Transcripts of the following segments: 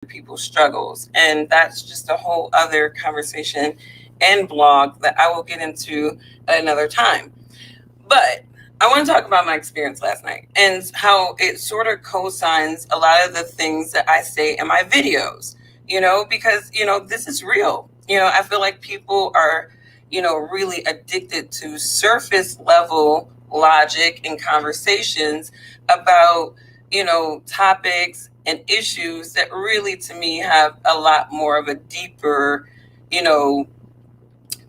people's struggles. And that's just a whole other conversation and blog that I will get into at another time. But I want to talk about my experience last night and how it sort of co-signs a lot of the things that I say in my videos, because, this is real. I feel like people are, really addicted to surface level logic and conversations about, topics and issues that really, to me, have a lot more of a deeper, you know,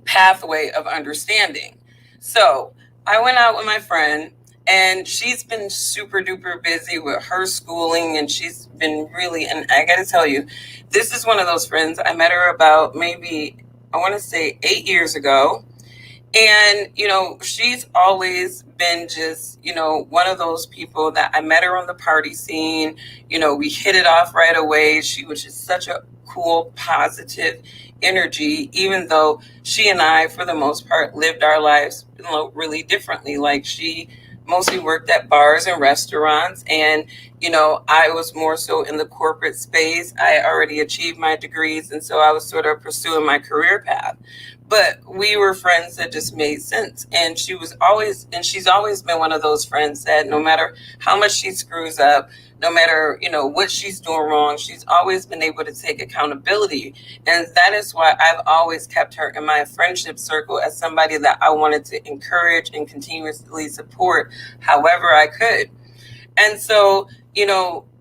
pathway of understanding. So I went out with my friend, and she's been super duper busy with her schooling, and she's been really, and I got to tell you, this is one of those friends. I met her about maybe, I want to say 8 years ago. And, she's always been just, one of those people that I met her on the party scene. We hit it off right away. She was just such a cool, positive energy, even though she and I, for the most part, lived our lives really differently. Like, she mostly worked at bars and restaurants, and I was more so in the corporate space. I already achieved my degrees, and so I was sort of pursuing my career path. But we were friends that just made sense. And she's always been one of those friends that no matter how much she screws up, no matter, what she's doing wrong, she's always been able to take accountability. And that is why I've always kept her in my friendship circle as somebody that I wanted to encourage and continuously support however I could. And so,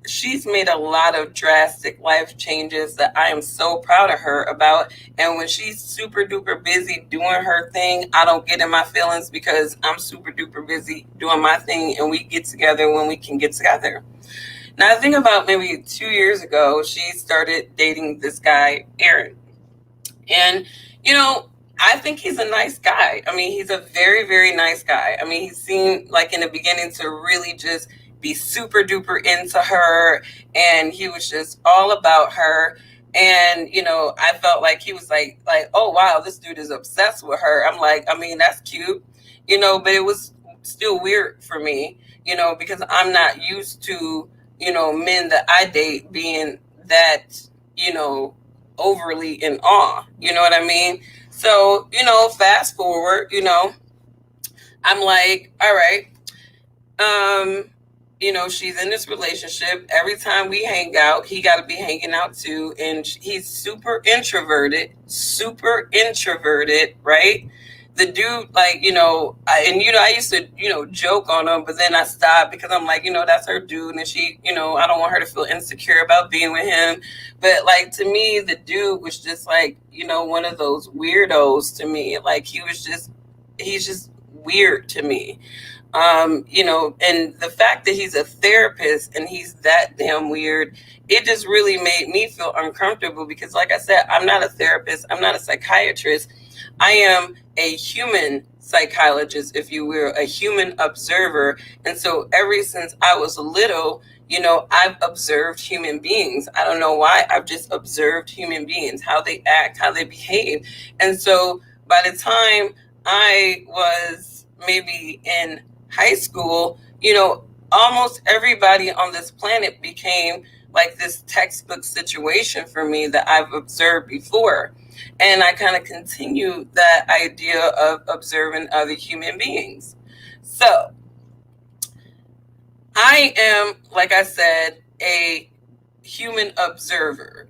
she's made a lot of drastic life changes that I am so proud of her about. And when she's super duper busy doing her thing, I don't get in my feelings because I'm super duper busy doing my thing, and we get together when we can get together. Now, I think about maybe 2 years ago, she started dating this guy, Aaron. And, I think he's a nice guy. I mean, he's a very, very nice guy. I mean, he seemed like in the beginning to really just be super duper into her, and he was just all about her. And, I felt like he was like, oh wow, this dude is obsessed with her. I'm like, I mean, that's cute, but it was still weird for me, because I'm not used to, men that I date being that, overly in awe. You know what I mean? So, fast forward, I'm like, all right, she's in this relationship. Every time we hang out, he got to be hanging out too. And he's super introverted, right? The dude, like, I used to, joke on him, but then I stopped because I'm like, that's her dude. And she, I don't want her to feel insecure about being with him. But like, to me, the dude was just like, one of those weirdos to me. Like, he's just weird to me. And the fact that he's a therapist and he's that damn weird, it just really made me feel uncomfortable because, like I said, I'm not a therapist, I'm not a psychiatrist. I am a human psychologist, if you will, a human observer. And so ever since I was little, I've observed human beings. I don't know why. I've just observed human beings, how they act, how they behave. And so by the time I was maybe in high school, almost everybody on this planet became like this textbook situation for me that I've observed before. And I kind of continue that idea of observing other human beings. So I am, like I said, a human observer,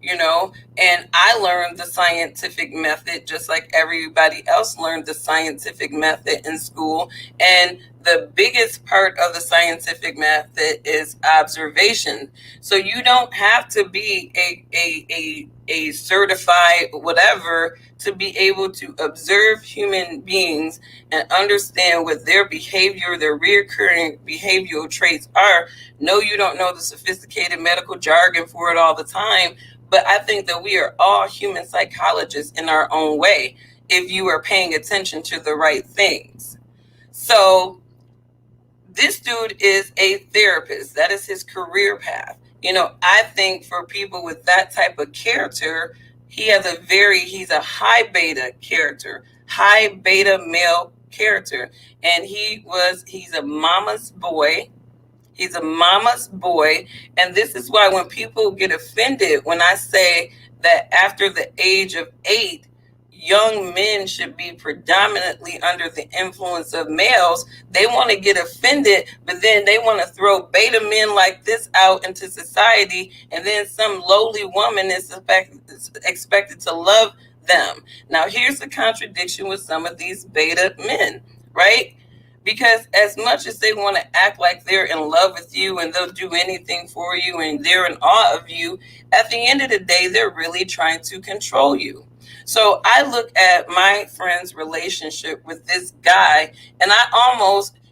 and I learned the scientific method just like everybody else learned the scientific method in school. And the biggest part of the scientific method is observation. So you don't have to be a certified whatever to be able to observe human beings and understand what their behavior, their reoccurring behavioral traits are. No, you don't know the sophisticated medical jargon for it all the time, but I think that we are all human psychologists in our own way if you are paying attention to the right things. So this dude is a therapist. That is his career path. I think for people with that type of character, he's a high beta character, high beta male character. And he's a mama's boy. He's a mama's boy. And this is why when people get offended when I say that after the age of 8, young men should be predominantly under the influence of males, they want to get offended, but then they want to throw beta men like this out into society, and then some lowly woman is expected to love them. Now, here's the contradiction with some of these beta men, right? Because as much as they want to act like they're in love with you and they'll do anything for you and they're in awe of you, at the end of the day, they're really trying to control you. So I look at my friend's relationship with this guy, and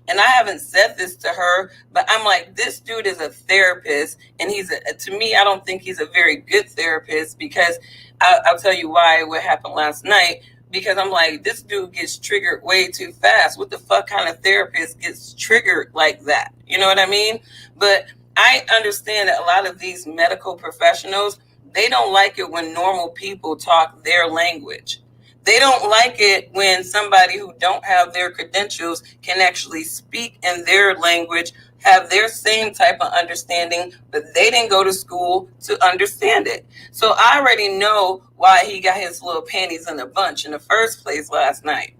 and I haven't said this to her, but I'm like, this dude is a therapist, and to me, I don't think he's a very good therapist, because I'll tell you why, what happened last night. Because I'm like, this dude gets triggered way too fast. What the fuck kind of therapist gets triggered like that? You know what I mean? But I understand that a lot of these medical professionals, they don't like it when normal people talk their language. They don't like it when somebody who don't have their credentials can actually speak in their language, have their same type of understanding, but they didn't go to school to understand it. So I already know why he got his little panties in a bunch in the first place last night.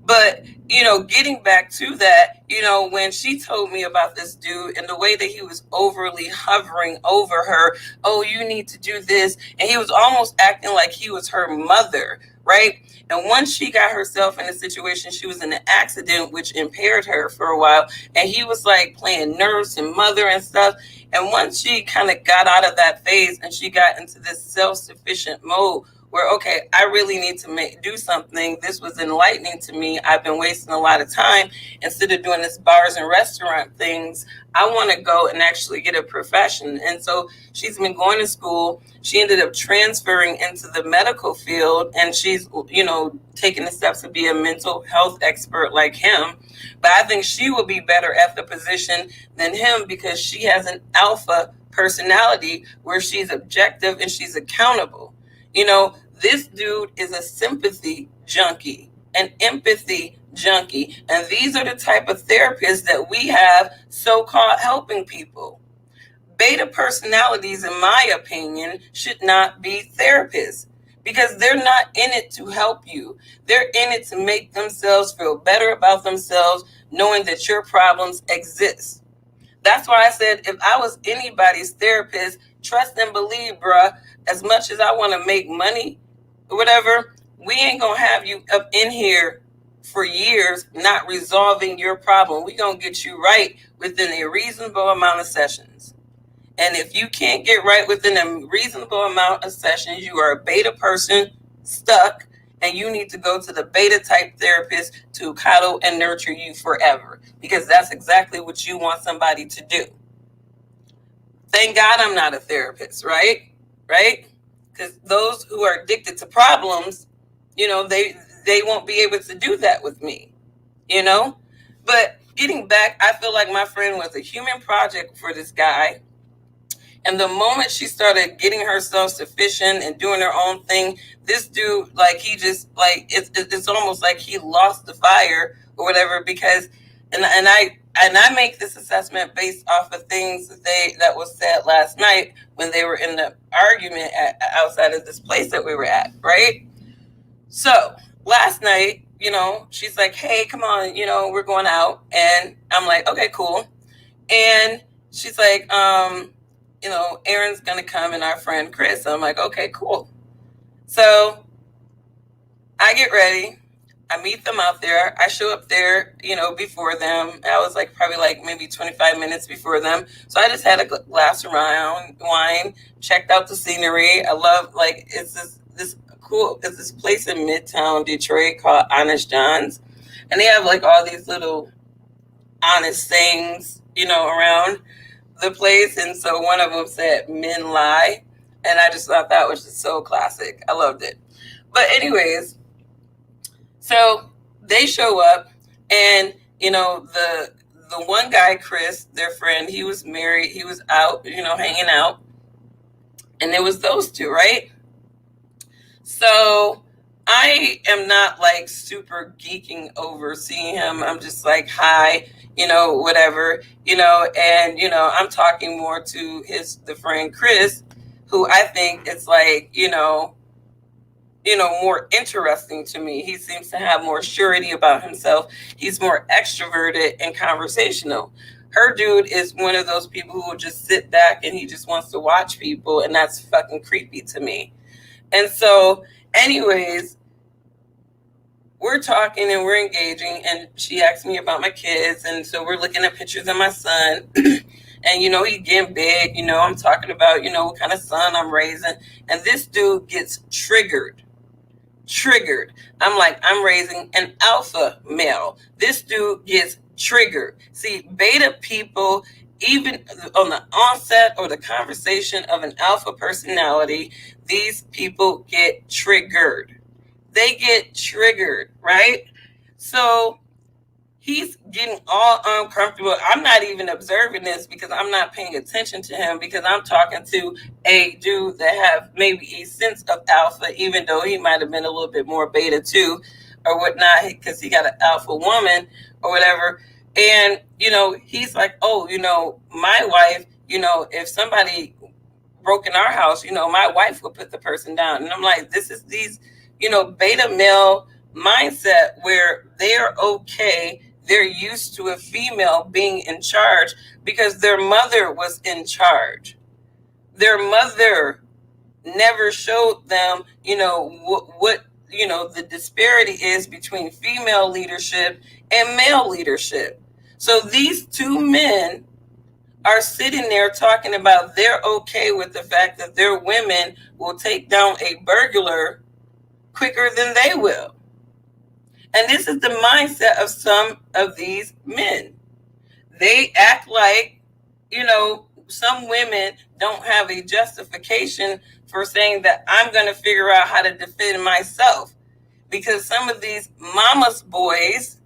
But, getting back to that, when she told me about this dude and the way that he was overly hovering over her, oh, you need to do this. And he was almost acting like he was her mother, right? And once she got herself in a situation, she was in an accident, which impaired her for a while. And he was like playing nurse and mother and stuff. And once she kind of got out of that phase and she got into this self-sufficient mode, where, okay, I really need to do something. This was enlightening to me. I've been wasting a lot of time. Instead of doing this bars and restaurant things, I want to go and actually get a profession. And so she's been going to school. She ended up transferring into the medical field, and she's, taking the steps to be a mental health expert like him. But I think she will be better at the position than him, because she has an alpha personality where she's objective and she's accountable. This dude is a sympathy junkie, an empathy junkie. And these are the type of therapists that we have so-called helping people. Beta personalities, in my opinion, should not be therapists, because they're not in it to help you. They're in it to make themselves feel better about themselves, knowing that your problems exist. That's why I said, if I was anybody's therapist, trust and believe, bruh, as much as I want to make money or whatever, we ain't going to have you up in here for years not resolving your problem. We're going to get you right within a reasonable amount of sessions. And if you can't get right within a reasonable amount of sessions, you are a beta person stuck, and you need to go to the beta type therapist to coddle and nurture you forever, because that's exactly what you want somebody to do. Thank God I'm not a therapist, right? Because those who are addicted to problems, they won't be able to do that with me, But getting back, I feel like my friend was a human project for this guy. And the moment she started getting herself sufficient and doing her own thing, this dude, it's almost like he lost the fire or whatever, because, and I make this assessment based off of things that was said last night when they were in the argument outside of this place that we were at, right? So last night, she's like, hey, come on, we're going out. And I'm like, okay, cool. And she's like, Aaron's going to come and our friend Chris. So I'm like, okay, cool. So I get ready. I meet them out there. I show up there, before them. I was probably maybe 25 minutes before them. So I just had a glass of wine, checked out the scenery. I love, it's this place in Midtown Detroit called Honest John's. And they have all these little honest sayings, around the place. And so one of them said, men lie. And I just thought that was just so classic. I loved it. But anyways, so they show up, and, the one guy, Chris, their friend, he was married. He was out, hanging out. And it was those two, right? So I am not like super geeking over seeing him. I'm just like, hi, whatever, and I'm talking more to the friend Chris, who I think is like, more interesting to me. He seems to have more surety about himself. He's more extroverted and conversational. Her dude is one of those people who will just sit back and he just wants to watch people, and that's fucking creepy to me. And so, anyways, we're talking and we're engaging, and she asked me about my kids, and so we're looking at pictures of my son. And he's getting big. I'm talking about what kind of son I'm raising, and this dude gets triggered. I'm like, I'm raising an alpha male. This dude gets triggered. See, beta people, even on the onset or the conversation of an alpha personality, these people get triggered. They get triggered, right? So he's getting all uncomfortable. I'm not even observing this because I'm not paying attention to him, because I'm talking to a dude that have maybe a sense of alpha, even though he might have been a little bit more beta too, or whatnot, because he got an alpha woman or whatever. And, he's like, oh, my wife, if somebody broke in our house, my wife would put the person down. And I'm like, this is these, beta male mindset where they're okay. They're used to a female being in charge because their mother was in charge. Their mother never showed them, what the disparity is between female leadership and male leadership. So these two men are sitting there talking about they're okay with the fact that their women will take down a burglar quicker than they will. And this is the mindset of some of these men. They act like, some women don't have a justification for saying that I'm going to figure out how to defend myself. Because some of these mama's boys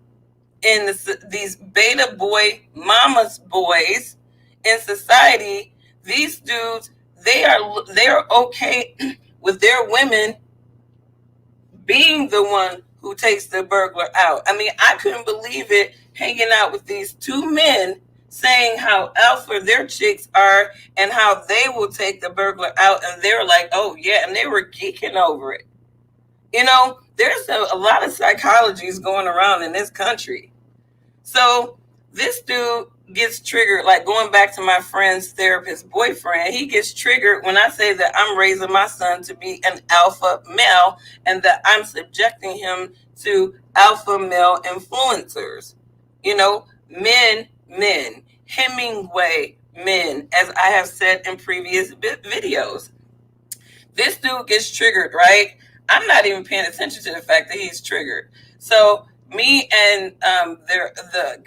and these beta boy mama's boys in society, these dudes, they're okay with their women being the one who takes the burglar out. I mean, I couldn't believe it hanging out with these two men saying how alpha their chicks are and how they will take the burglar out. And they're like, oh, yeah. And they were geeking over it. There's a lot of psychologies going around in this country. So this dude gets triggered, like going back to my friend's therapist boyfriend, he gets triggered when I say that I'm raising my son to be an alpha male and that I'm subjecting him to alpha male influencers. Men, Hemingway men, as I have said in previous videos. This dude gets triggered, right? I'm not even paying attention to the fact that he's triggered. So me and the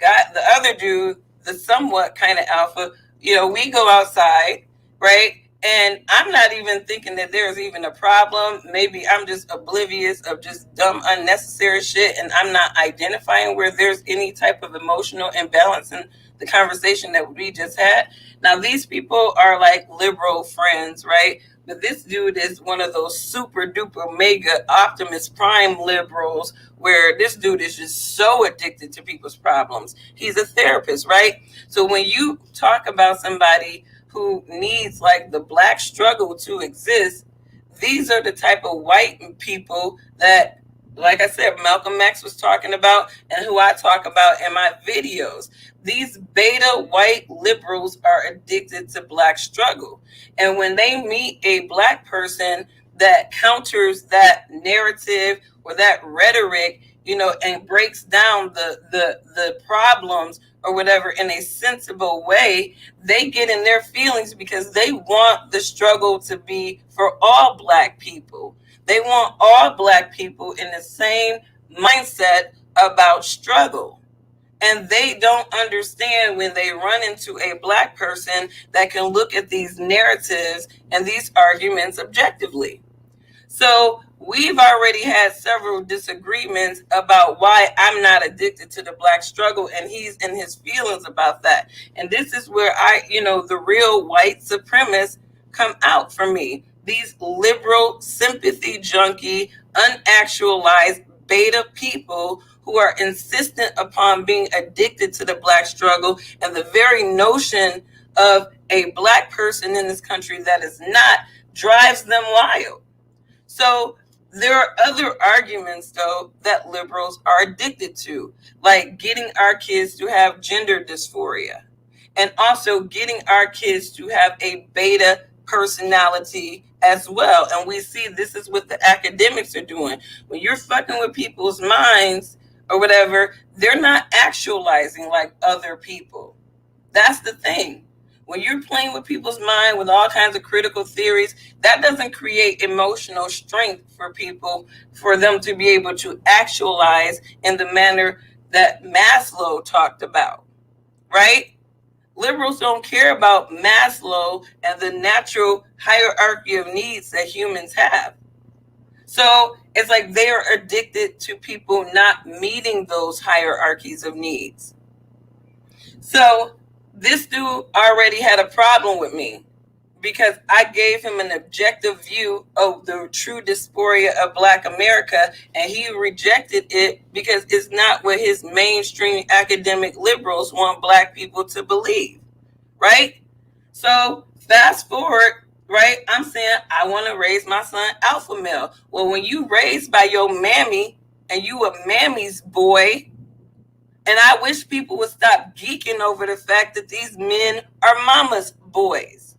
other dude, the somewhat kind of alpha, we go outside, right? And I'm not even thinking that there's even a problem. Maybe I'm just oblivious of just dumb, unnecessary shit, and I'm not identifying where there's any type of emotional imbalance in the conversation that we just had. Now, these people are like liberal friends, right? But this dude is one of those super duper mega Optimus Prime liberals where this dude is just so addicted to people's problems. He's a therapist, right? So when you talk about somebody who needs like the Black struggle to exist, these are the type of white people that, like I said, Malcolm X was talking about and who I talk about in my videos. These beta white liberals are addicted to Black struggle. And when they meet a Black person that counters that narrative or that rhetoric, and breaks down the problems or whatever in a sensible way, they get in their feelings because they want the struggle to be for all Black people. They want all Black people in the same mindset about struggle. And they don't understand when they run into a Black person that can look at these narratives and these arguments objectively. So we've already had several disagreements about why I'm not addicted to the Black struggle, and he's in his feelings about that. And this is where the real white supremacists come out for me. these liberal, sympathy junkie, unactualized beta people who are insistent upon being addicted to the Black struggle and the very notion of a Black person in this country that is not drives them wild. So there are other arguments, though, that liberals are addicted to, like getting our kids to have gender dysphoria and also getting our kids to have a beta personality as well. And we see this is what the academics are doing. When you're fucking with people's minds or whatever, they're not actualizing like other people. That's the thing. When you're playing with people's mind with all kinds of critical theories, that doesn't create emotional strength for people for them to be able to actualize in the manner that Maslow talked about, right? Liberals don't care about Maslow and the natural hierarchy of needs that humans have. So it's like they are addicted to people not meeting those hierarchies of needs. So this dude already had a problem with me because I gave him an objective view of the true dysphoria of Black America, and he rejected it because it's not what his mainstream academic liberals want Black people to believe, right? So fast forward, right? I'm saying I want to raise my son alpha male. Well, when you raised by your mammy and you a mammy's boy, and I wish people would stop geeking over the fact that these men are mama's boys.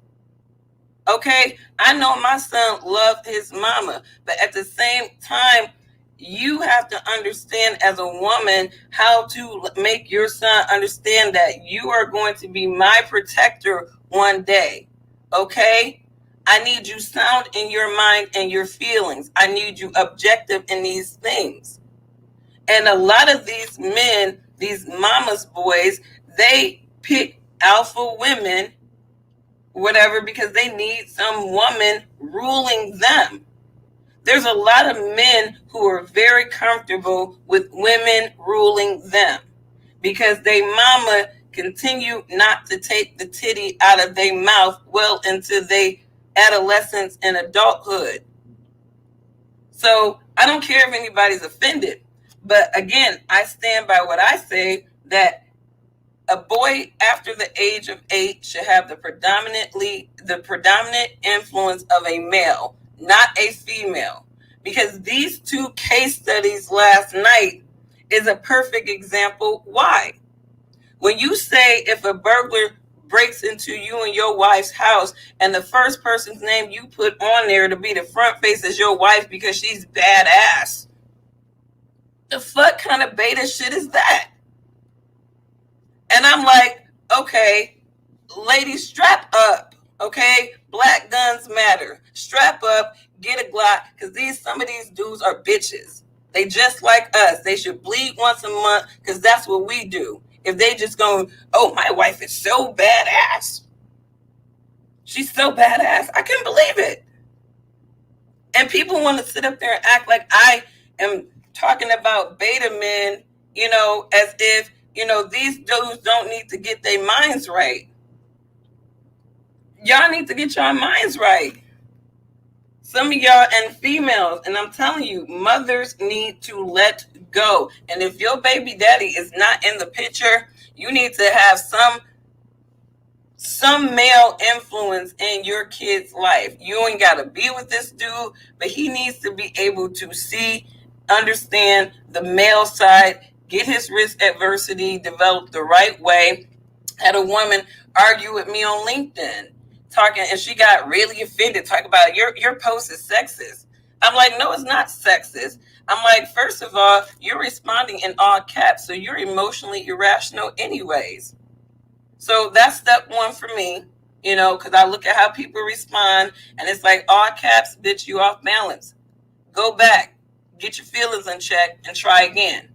Okay? I know my son loved his mama, but at the same time, you have to understand as a woman how to make your son understand that you are going to be my protector one day. Okay? I need you sound in your mind and your feelings. I need you objective in these things. And a lot of these men, these mama's boys, they pick alpha women, whatever, because they need some woman ruling them. There's a lot of men who are very comfortable with women ruling them because they mama continue not to take the titty out of their mouth well into their adolescence and adulthood. So I don't care if anybody's offended. But again, I stand by what I say, that a boy after the age of 8 should have the predominant influence of a male, not a female. Because these two case studies last night is a perfect example why. When you say if a burglar breaks into you and your wife's house and the first person's name you put on there to be the front face is your wife because she's badass, the fuck kind of beta shit is that? And I'm like, okay, ladies, strap up, okay? Black guns matter. Strap up, get a Glock, because some of these dudes are bitches. They just like us. They should bleed once a month because that's what we do. If they just go, oh, my wife is so badass. She's so badass. I can't believe it. And people want to sit up there and act like I am talking about beta men, as if, these dudes don't need to get their minds right. Y'all need to get your minds right. Some of y'all and females, and I'm telling you, mothers need to let go. And if your baby daddy is not in the picture, you need to have some male influence in your kid's life. You ain't got to be with this dude, but he needs to be able to see, understand the male side, get his risk adversity developed the right way. Had a woman argue with me on LinkedIn, talking, and she got really offended, talking about your post is sexist. I'm like, no, it's not sexist. I'm like, first of all, you're responding in all caps, so you're emotionally irrational anyways. So that's step one for me, because I look at how people respond, and it's like, all caps, bitch, you off balance. Go back. Get your feelings in check and try again.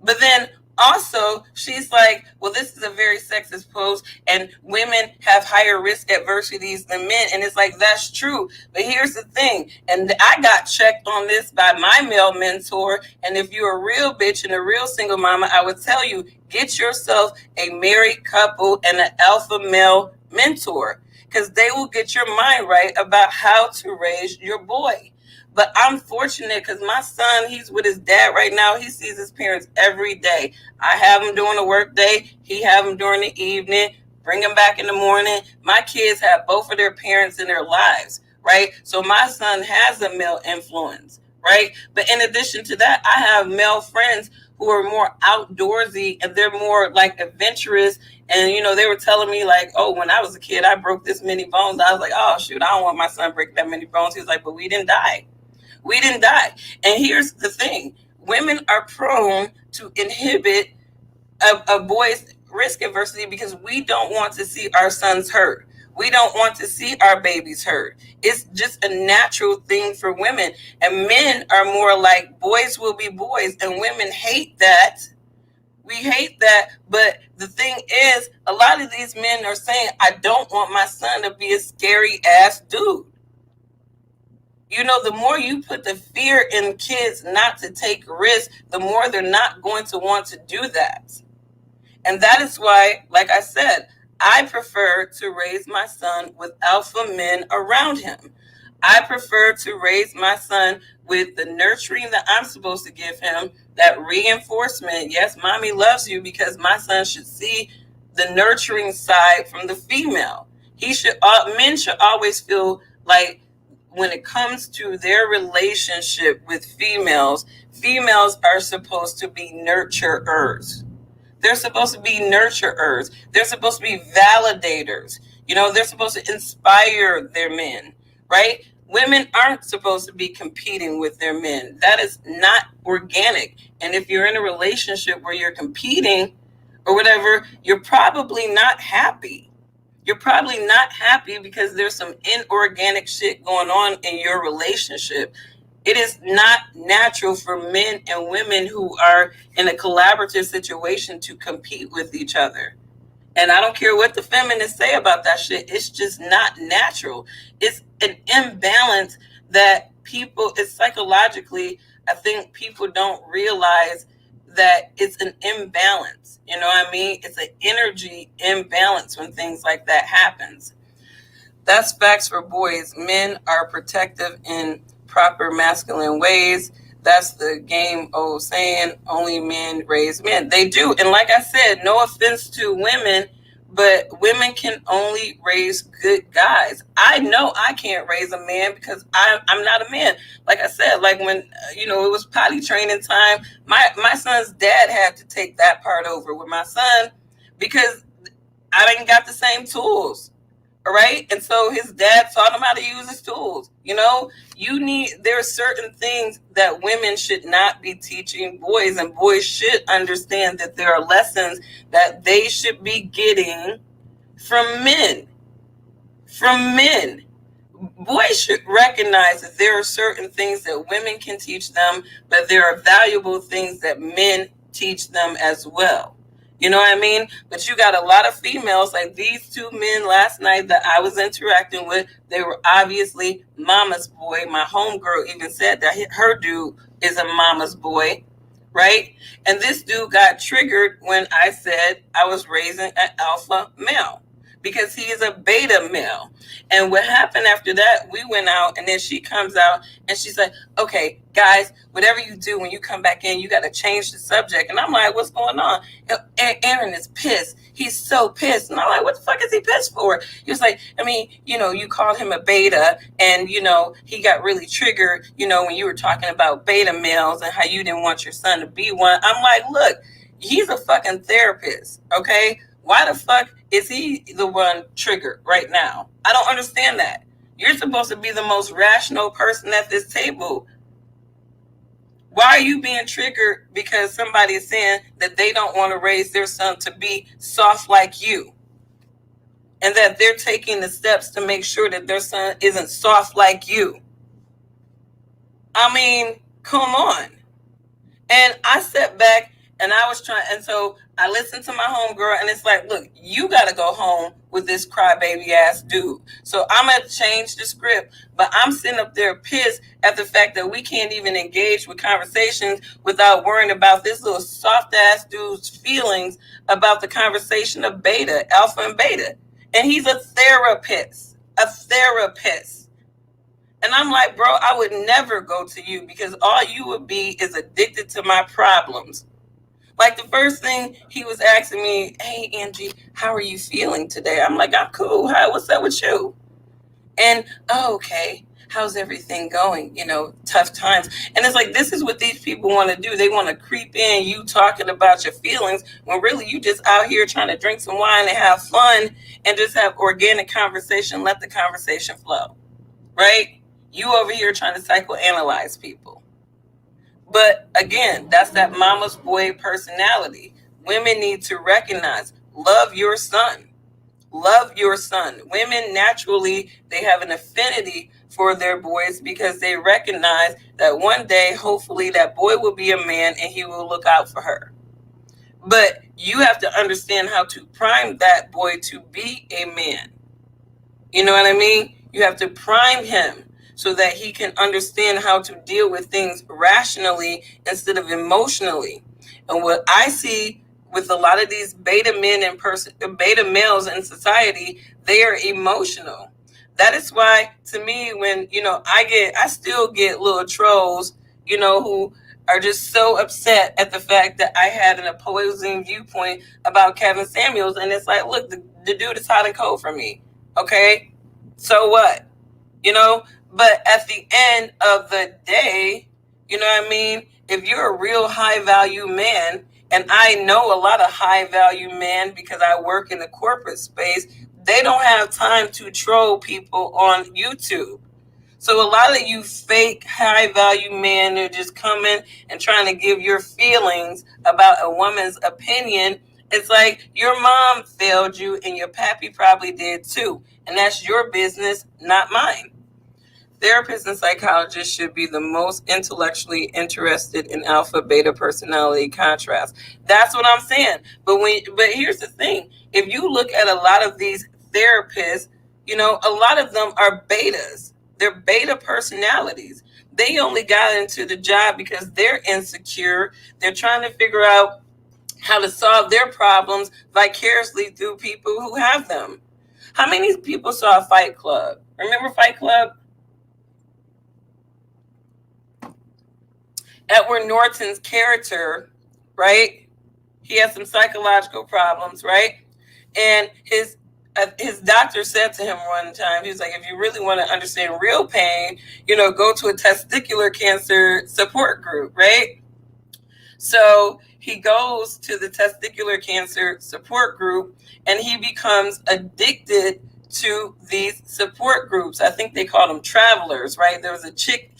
But then also, she's like, well, this is a very sexist post, and women have higher risk adversities than men. And it's like, that's true. But here's the thing. And I got checked on this by my male mentor. And if you're a real bitch and a real single mama, I would tell you, get yourself a married couple and an alpha male mentor. because they will get your mind right about how to raise your boy. But I'm fortunate because my son, he's with his dad right now. He sees his parents every day. I have him during the work day. He have him during the evening. Bring him back in the morning. My kids have both of their parents in their lives, right? So my son has a male influence, right? But in addition to that, I have male friends who are more outdoorsy and they're more like adventurous. And, they were telling me like, oh, when I was a kid, I broke this many bones. I was like, oh, shoot, I don't want my son to break that many bones. He was like, but we didn't die. We didn't die. And here's the thing. Women are prone to inhibit a boy's risk adversity because we don't want to see our sons hurt. We don't want to see our babies hurt. It's just a natural thing for women. And men are more like boys will be boys, and women hate that. We hate that. But the thing is, a lot of these men are saying, I don't want my son to be a scary ass dude. The more you put the fear in kids not to take risks, the more they're not going to want to do that. And that is why, like I said, I prefer to raise my son with alpha men around him. I prefer to raise my son with the nurturing that I'm supposed to give him, that reinforcement. Yes, mommy loves you, because my son should see the nurturing side from the female. Men should always feel like when it comes to their relationship with females are supposed to be nurturers. They're supposed to be nurturers. They're supposed to be validators. They're supposed to inspire their men, right? Women aren't supposed to be competing with their men. That is not organic. And if you're in a relationship where you're competing or whatever, you're probably not happy. You're probably not happy because there's some inorganic shit going on in your relationship. It is not natural for men and women who are in a collaborative situation to compete with each other. And I don't care what the feminists say about that shit. It's just not natural. It's an imbalance that it's psychologically, I think people don't realize that it's an imbalance. You know what I mean? It's an energy imbalance when things like that happens. That's facts for boys. Men are protective in proper masculine ways. That's the game old saying, only men raise men. They do. And like I said, no offense to women, but women can only raise good guys. I know I can't raise a man because I'm not a man. Like I said, like when, it was potty training time, my son's dad had to take that part over with my son because I didn't got the same tools. All right. And so his dad taught him how to use his tools. There are certain things that women should not be teaching boys, and boys should understand that there are lessons that they should be getting from men. From men. Boys should recognize that there are certain things that women can teach them, but there are valuable things that men teach them as well. You know what I mean? But you got a lot of females, like these two men last night that I was interacting with. They were obviously mama's boy. My homegirl even said that her dude is a mama's boy, right? And this dude got triggered when I said I was raising an alpha male because he is a beta male. And what happened after that, we went out, and then she comes out and she's like, okay, guys, whatever you do when you come back in, you got to change the subject. And I'm like, what's going on? Aaron is pissed. He's so pissed. And I'm like, what the fuck is he pissed for? He was like, you called him a beta, and, he got really triggered, when you were talking about beta males and how you didn't want your son to be one. I'm like, look, he's a fucking therapist, okay? Why the fuck is he the one triggered right now? I don't understand that. You're supposed to be the most rational person at this table. Why are you being triggered because somebody is saying that they don't want to raise their son to be soft like you? And that they're taking the steps to make sure that their son isn't soft like you. Come on. And I sat back and I was trying, and so I listened to my homegirl, and it's like, look, you got to go home with this crybaby ass dude. So I'm going to change the script, but I'm sitting up there pissed at the fact that we can't even engage with conversations without worrying about this little soft ass dude's feelings about the conversation of beta, alpha and beta. And he's a therapist. A therapist. And I'm like, bro, I would never go to you because all you would be is addicted to my problems. Like the first thing he was asking me, hey, Angie, how are you feeling today? I'm like, I'm cool. Hi, what's up with you? And, oh, okay, how's everything going? Tough times. And it's like, this is what these people want to do. They want to creep in you talking about your feelings when really you just out here trying to drink some wine and have fun and just have organic conversation. Let the conversation flow, right? You over here trying to psychoanalyze people. But again, that's that mama's boy personality. Women need to recognize, love your son. Love your son. Women naturally, they have an affinity for their boys because they recognize that one day, hopefully, that boy will be a man and he will look out for her. But you have to understand how to prime that boy to be a man. You know what I mean? You have to prime him so that he can understand how to deal with things rationally instead of emotionally. And what I see with a lot of these beta men and beta males in society, they are emotional. That is why, to me, when I still get little trolls, who are just so upset at the fact that I had an opposing viewpoint about Kevin Samuels, and it's like, look, the dude is hot and cold for me. Okay, so what? But at the end of the day, you know what I mean? If you're a real high value man, and I know a lot of high value men because I work in the corporate space, they don't have time to troll people on YouTube. So a lot of you fake high value men are just coming and trying to give your feelings about a woman's opinion. It's like your mom failed you and your pappy probably did too. And that's your business, not mine. Therapists and psychologists should be the most intellectually interested in alpha beta personality contrast. That's what I'm saying. But here's the thing. If you look at a lot of these therapists, a lot of them are betas. They're beta personalities. They only got into the job because they're insecure. They're trying to figure out how to solve their problems vicariously through people who have them. How many people saw Fight Club? Remember Fight Club? Edward Norton's character, right? He has some psychological problems, right? And his doctor said to him one time, he was like, if you really want to understand real pain, go to a testicular cancer support group, right? So he goes to the testicular cancer support group and he becomes addicted to these support groups. I think they call them travelers, right? There was a chick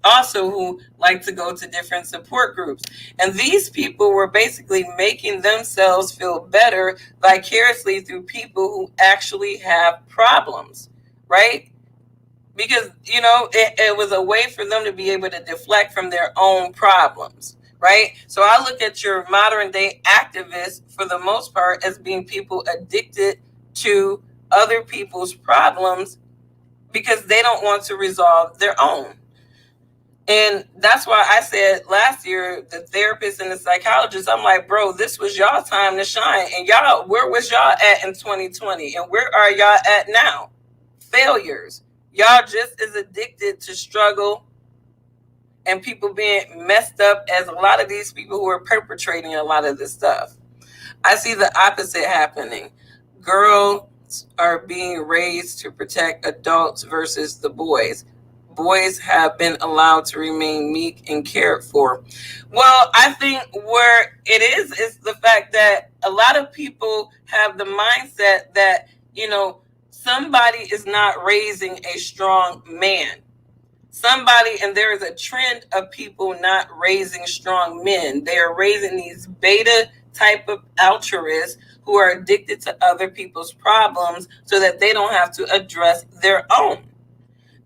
also who like to go to different support groups. And these people were basically making themselves feel better vicariously through people who actually have problems, right? Because, it was a way for them to be able to deflect from their own problems, right? So I look at your modern day activists for the most part as being people addicted to other people's problems because they don't want to resolve their own. And that's why I said last year, the therapist and the psychologist, I'm like, bro, this was y'all time to shine. And y'all, where was y'all at in 2020? And where are y'all at now? Failures. Y'all just as addicted to struggle and people being messed up as a lot of these people who are perpetrating a lot of this stuff. I see the opposite happening. Girls are being raised to protect adults versus the boys. Boys have been allowed to remain meek and cared for. Well, I think where it is the fact that a lot of people have the mindset that, somebody is not raising a strong man. And there is a trend of people not raising strong men. They are raising these beta type of altruists who are addicted to other people's problems so that they don't have to address their own.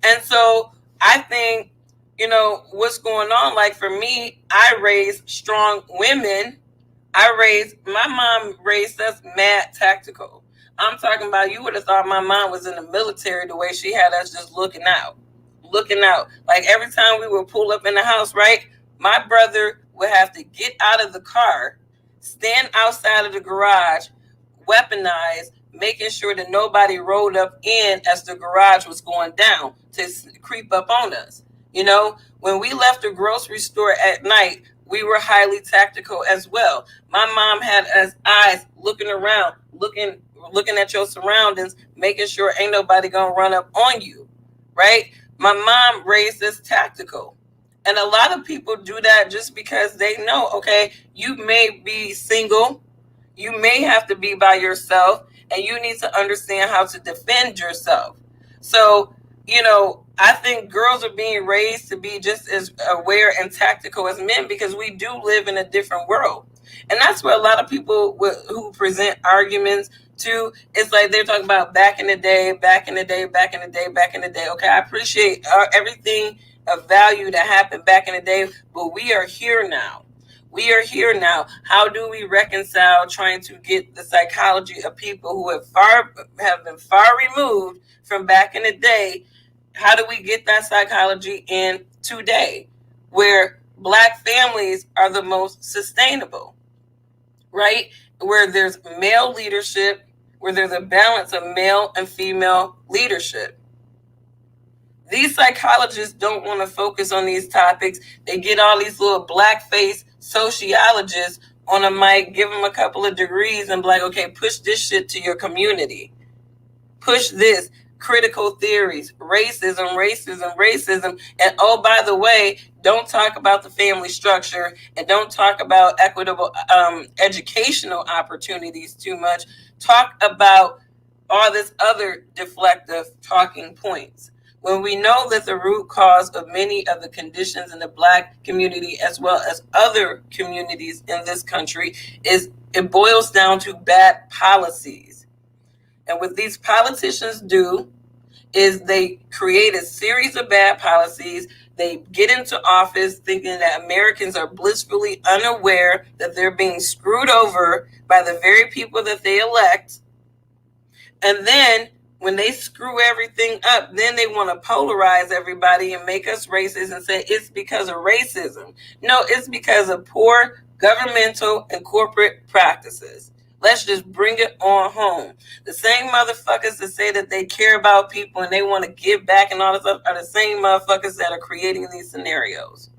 And so I think, what's going on, like for me, I raised strong women. My mom raised us mad tactical. I'm talking about, you would have thought my mom was in the military the way she had us just looking out. Like every time we would pull up in the house, right? My brother would have to get out of the car, stand outside of the garage, weaponized, making sure that nobody rolled up in as the garage was going down to creep up on us. When we left the grocery store at night, we were highly tactical as well. My mom had us eyes looking around, looking at your surroundings, making sure ain't nobody gonna run up on you, right? My mom raised us tactical. And a lot of people do that just because they know, okay, you may be single, you may have to be by yourself, and you need to understand how to defend yourself. So, I think girls are being raised to be just as aware and tactical as men because we do live in a different world. And that's where a lot of people who present arguments to, it's like they're talking about back in the day, back in the day, back in the day, back in the day. Okay, I appreciate everything of value that happened back in the day, but we are here now. We are here now. How do we reconcile trying to get the psychology of people who have been far removed from back in the day? How do we get that psychology in today, where Black families are the most sustainable, right? Where there's male leadership, where there's a balance of male and female leadership. These psychologists don't want to focus on these topics. They get all these little blackface sociologists on a mic, give them a couple of degrees and be like, okay, push this shit to your community. Push this. Critical theories, racism. And oh, by the way, don't talk about the family structure and don't talk about equitable educational opportunities too much. Talk about all this other deflective talking points. When we know that the root cause of many of the conditions in the Black community, as well as other communities in this country, it boils down to bad policies. And what these politicians do is they create a series of bad policies. They get into office thinking that Americans are blissfully unaware that they're being screwed over by the very people that they elect. And then when they screw everything up, then they want to polarize everybody and make us racist and say it's because of racism. No, it's because of poor governmental and corporate practices. Let's just bring it on home. The same motherfuckers that say that they care about people and they want to give back and all this stuff are the same motherfuckers that are creating these scenarios.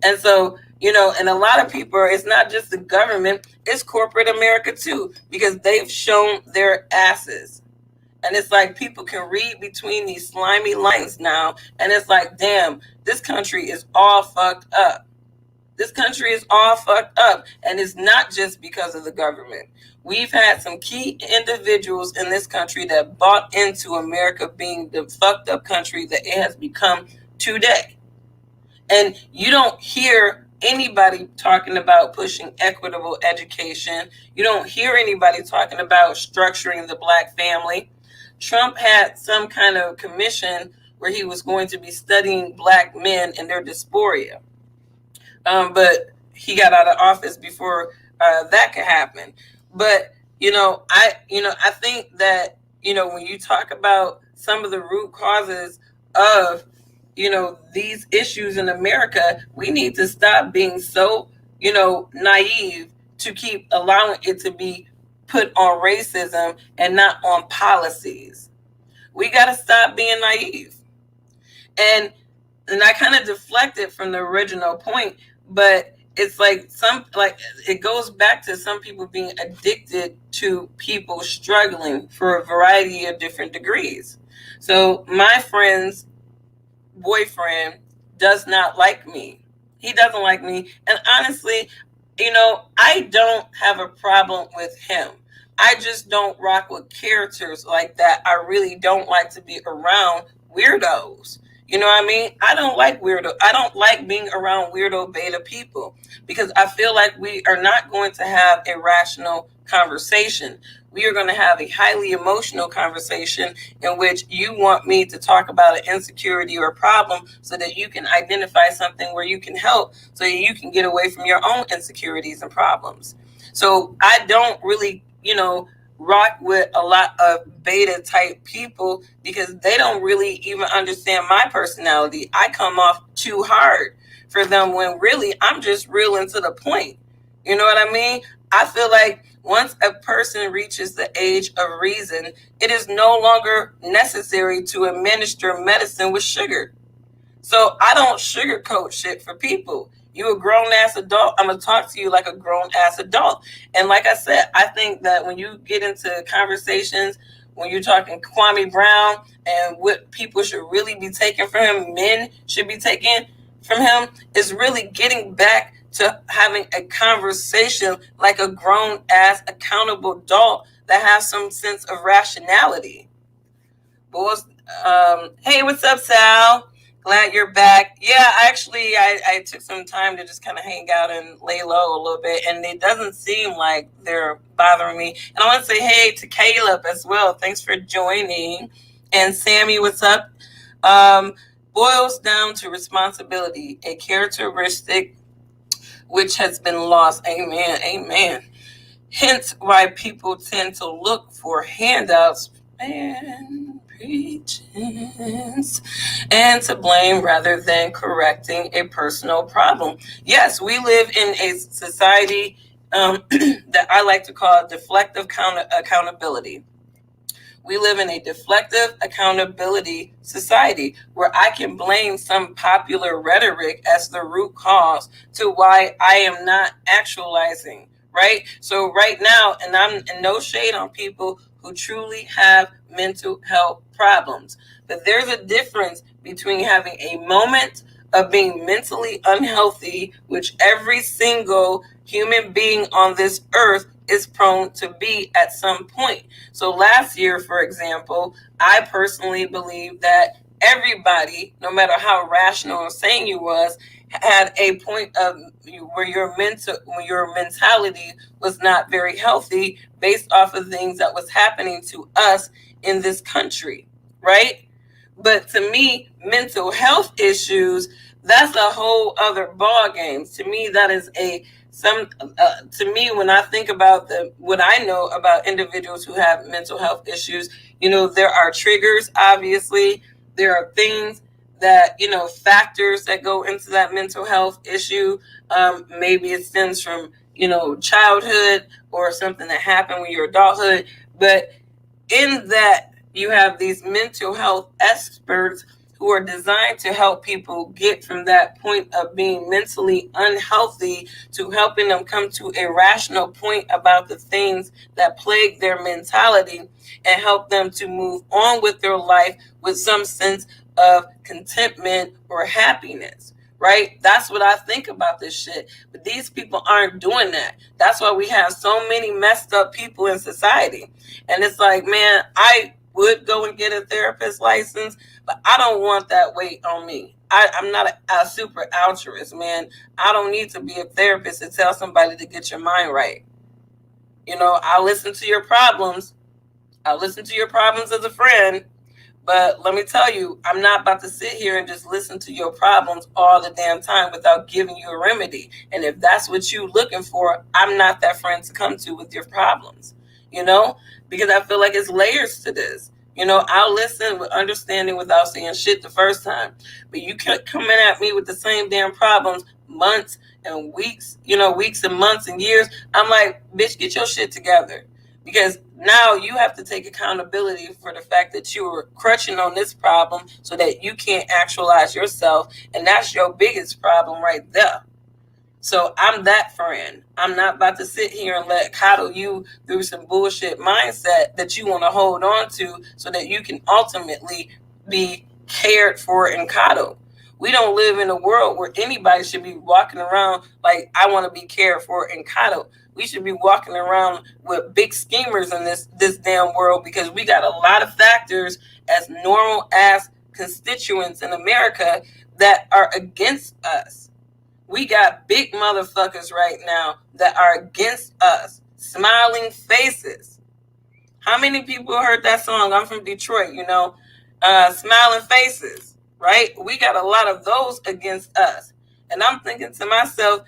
And so, and a lot of people, it's not just the government, it's corporate America too, because they've shown their asses. And it's like people can read between these slimy lines now. And it's like, damn, this country is all fucked up. This country is all fucked up. And it's not just because of the government. We've had some key individuals in this country that bought into America being the fucked up country that it has become today. And you don't hear anybody talking about pushing equitable education. You don't hear anybody talking about structuring the Black family. Trump had some kind of commission where he was going to be studying Black men and their dysphoria. But he got out of office before that could happen. But, I think that, when you talk about some of the root causes of, these issues in America, we need to stop being so, naive to keep allowing it to be put on racism and not on policies. We got to stop being naive. And I kind of deflected from the original point, but it's like it goes back to some people being addicted to people struggling for a variety of different degrees. So my friend's boyfriend does not like me. He doesn't like me. And honestly, I don't have a problem with him. I just don't rock with characters like that. I really don't like to be around weirdos. You know what I mean? I don't like being around weirdo beta people because I feel like we are not going to have a rational conversation. We are going to have a highly emotional conversation in which you want me to talk about an insecurity or a problem so that you can identify something where you can help so that you can get away from your own insecurities and problems. So I don't really, rock with a lot of beta type people because they don't really even understand my personality. I come off too hard for them when really I'm just real and to the point. You know what I mean? I feel like Once a person reaches the age of reason, it is no longer necessary to administer medicine with sugar. So I don't sugarcoat shit for people. You a grown ass adult, I'm gonna talk to you like a grown ass adult. And like I said, I think that when you get into conversations, when you're talking Kwame Brown and what people should really be taking from him, men should be taking from him, is really getting back to having a conversation like a grown ass accountable adult that has some sense of rationality. Boys, hey, what's up, Sal? Glad you're back. Yeah, actually, I took some time to just kind of hang out and lay low a little bit, and it doesn't seem like they're bothering me. And I want to say hey to Caleb as well. Thanks for joining. And Sammy, what's up? Um, Boils down to responsibility, a characteristic which has been lost. Amen. Amen. Hence why people tend to look for handouts and pretense and to blame rather than correcting a personal problem. Yes, we live in a society that I like to call deflective accountability. We live in a deflective accountability society where I can blame some popular rhetoric as the root cause to why I am not actualizing, right? So right now, and I'm in no shade on people who truly have mental health problems, but there's a difference between having a moment of being mentally unhealthy, which every single human being on this earth is prone to be at some point. So last year, for example, I personally believe that everybody, no matter how rational or sane you was, had a point of where your mentality was not very healthy based off of things that was happening to us in this country, right? But to me, mental health issues, that's a whole other ball game. To me, that is to me, when I think about what I know about individuals who have mental health issues, there are triggers, obviously. There are things that, factors that go into that mental health issue. Maybe it stems from, childhood or something that happened when you're adulthood. But in that, you have these mental health experts who are designed to help people get from that point of being mentally unhealthy to helping them come to a rational point about the things that plague their mentality and help them to move on with their life with some sense of contentment or happiness. Right? That's what I think about this shit. But these people aren't doing that. That's why we have so many messed up people in society. And it's like, man, I would go and get a therapist license, but I don't want that weight on me. I'm not a super altruist, man. I don't need to be a therapist to tell somebody to get your mind right. I'll listen to your problems. I'll listen to your problems as a friend. But let me tell you, I'm not about to sit here and just listen to your problems all the damn time without giving you a remedy. And if that's what you're looking for, I'm not that friend to come to with your problems, because I feel like it's layers to this. I'll listen with understanding without saying shit the first time. But you kept coming at me with the same damn problems months and weeks, weeks and months and years. I'm like, bitch, get your shit together. Because now you have to take accountability for the fact that you were crutching on this problem so that you can't actualize yourself. And that's your biggest problem right there. So I'm that friend. I'm not about to sit here and coddle you through some bullshit mindset that you want to hold on to so that you can ultimately be cared for and coddled. We don't live in a world where anybody should be walking around like, I want to be cared for and coddled. We should be walking around with big schemers in this damn world, because we got a lot of factors as normal ass constituents in America that are against us. We got big motherfuckers right now that are against us. Smiling faces. How many people heard that song? I'm from Detroit, Smiling Faces, right? We got a lot of those against us. And I'm thinking to myself,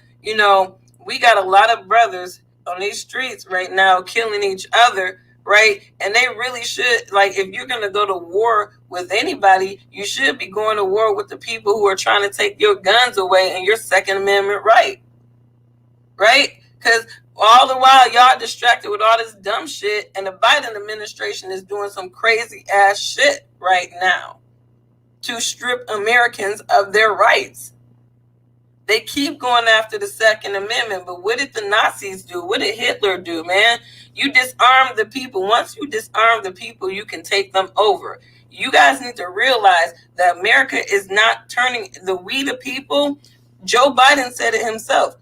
we got a lot of brothers on these streets right now killing each other, right? And they really should, like, if you're going to go to war with anybody, you should be going to war with the people who are trying to take your guns away and your Second Amendment right? Because All the while, y'all distracted with all this dumb shit, and the Biden administration is doing some crazy ass shit right now to strip Americans of their rights. They keep going after the Second Amendment, but what did the Nazis do? What did Hitler do, man? You disarm the people. Once you disarm the people, you can take them over. You guys need to realize that America is not turning we the people. Joe Biden said it himself.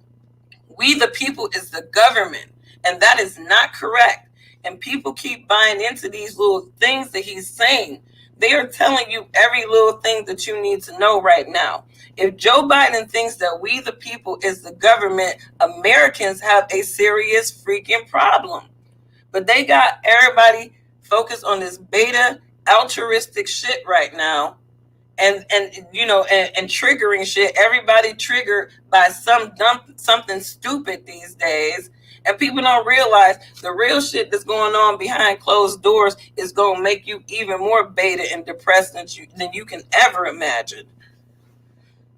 We the people is the government, and that is not correct. And people keep buying into these little things that he's saying. They are telling you every little thing that you need to know right now. If Joe Biden thinks that we the people is the government, Americans have a serious freaking problem. But they got everybody focused on this beta altruistic shit right now. And triggering shit. Everybody triggered by something stupid these days. And people don't realize the real shit that's going on behind closed doors is going to make you even more beta and depressed than you can ever imagine.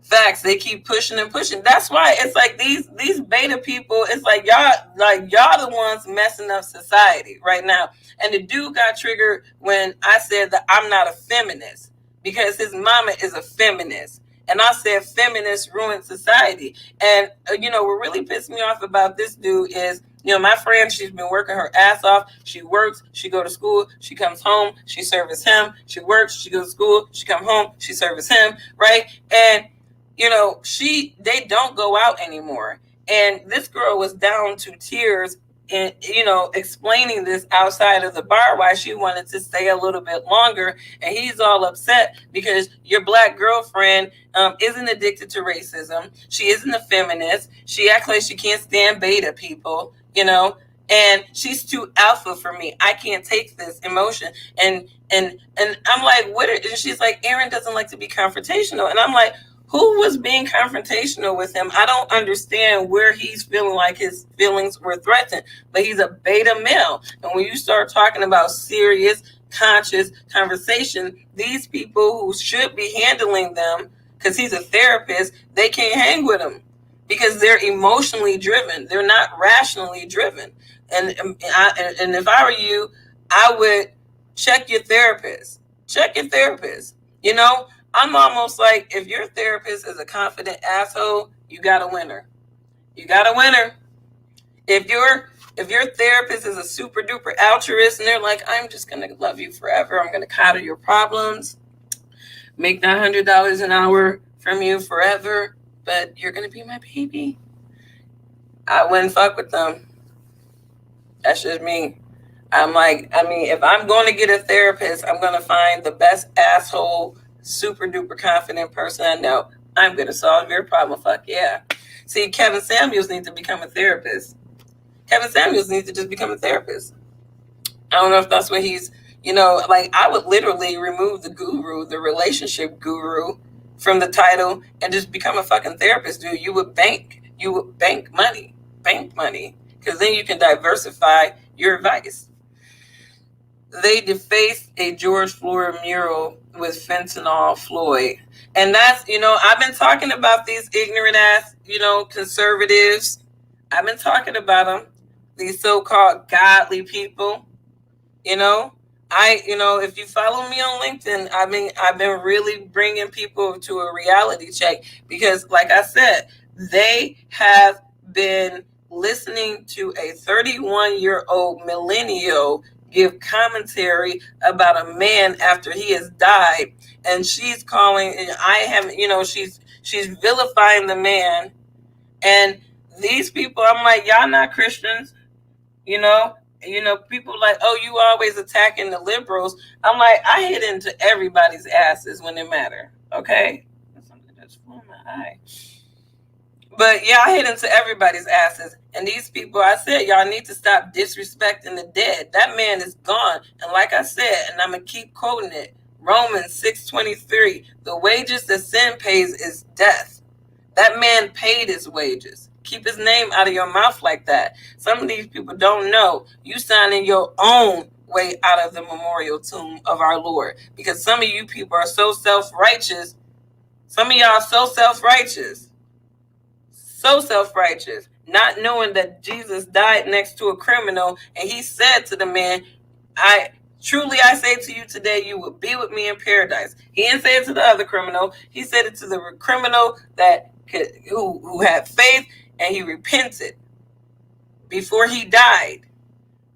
Facts. They keep pushing and pushing. That's why it's like these beta people, it's like y'all the ones messing up society right now. And the dude got triggered when I said that I'm not a feminist, because his mama is a feminist. And I said feminists ruin society. And, what really pissed me off about this dude is, my friend, she's been working her ass off. She works, she go to school, she comes home, she services him. She works, she goes to school, she come home, she services him, right? And, they don't go out anymore. And this girl was down to tears and, explaining this outside of the bar why she wanted to stay a little bit longer. And he's all upset because your black girlfriend isn't addicted to racism. She isn't a feminist. She acts like she can't stand beta people, and she's too alpha for me. I can't take this emotion. And I'm like, and she's like, Aaron doesn't like to be confrontational. And I'm like, who was being confrontational with him? I don't understand where he's feeling like his feelings were threatened, but he's a beta male. And when you start talking about serious, conscious conversation, these people who should be handling them, because he's a therapist, they can't hang with him because they're emotionally driven. They're not rationally driven. And if I were you, I would check your therapist. Check your therapist. I'm almost like, if your therapist is a confident asshole, you got a winner. You got a winner. If your therapist is a super duper altruist and they're like, I'm just going to love you forever. I'm going to coddle your problems, make that $100 an hour from you forever, but you're going to be my baby. I wouldn't fuck with them. That's just me. I'm like, if I'm going to get a therapist, I'm going to find the best asshole, super duper confident person I know. I'm going to solve your problem. Fuck yeah. See, Kevin Samuels needs to become a therapist. Kevin Samuels needs to just become a therapist. I don't know if that's what he's, I would literally remove the relationship guru from the title and just become a fucking therapist, dude. You would bank money, because then you can diversify your advice. They defaced a George Floyd mural with fentanyl Floyd. And that's, I've been talking about these ignorant ass, conservatives. I've been talking about them, these so-called godly people. If you follow me on LinkedIn, I've been really bringing people to a reality check, because like I said, they have been listening to a 31-year-old millennial give commentary about a man after he has died, and she's calling, she's vilifying the man. And these people, I'm like, y'all not Christians, people like, oh, you always attacking the liberals. I'm like, I hit into everybody's asses when it matter. Okay, that's something that's flew in my eye. But yeah, I hit into everybody's asses. And these people, I said, y'all need to stop disrespecting the dead. That man is gone. And like I said, and I'm going to keep quoting it, Romans 6:23, the wages that sin pays is death. That man paid his wages. Keep his name out of your mouth like that. Some of these people don't know. You signing your own way out of the memorial tomb of our Lord. Because some of you people are so self-righteous. Some of y'all are so self-righteous. So self-righteous. not knowing that Jesus died next to a criminal, and he said to the man, I say to you today, you will be with me in paradise. He didn't say it to the other criminal. He said it to the criminal who had faith, and he repented before he died.